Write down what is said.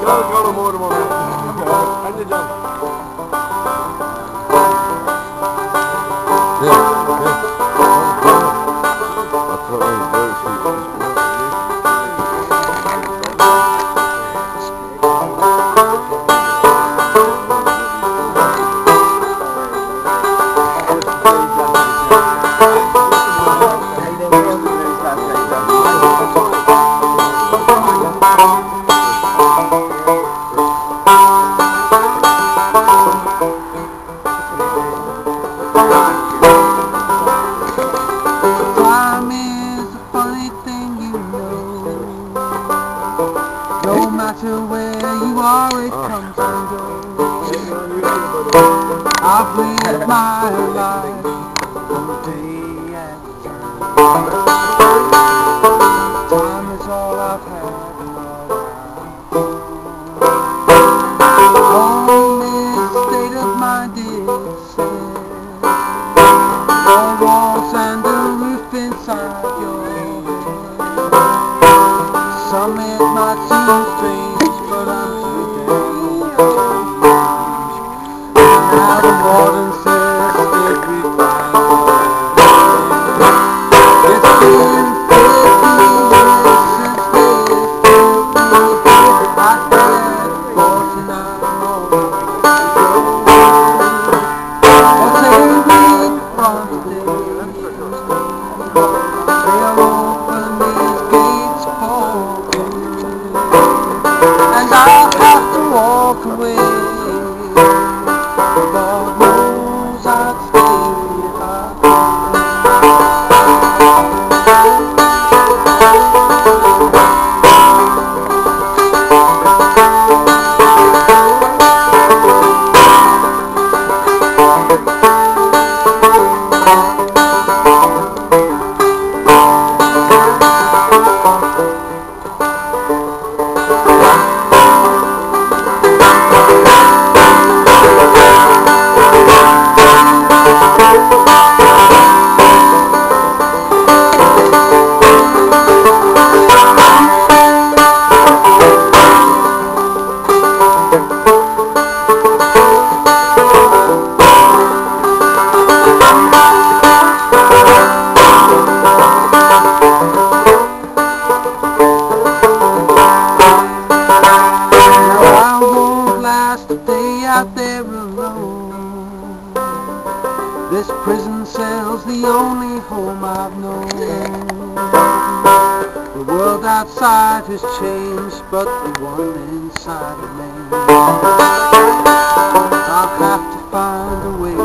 Kalkalım ormana. Hadi can. Time is a funny thing, you know. No matter where you are, it comes and goes. I've lived my life one day at a time. Time is all I've had in my life. Home is a state of mind, it says. Four walls and a roof inside your head. Some it might seem strange, but I'm too now the warden says everybody. It's been 50 years since I had 49 more. I'll say we on today. They'll open these gates for me, and I'll have to walk away. God knows I'd stay if I out there alone. This prison cell's the only home I've known. The world outside has changed, but the one inside remains. I'll have to find a way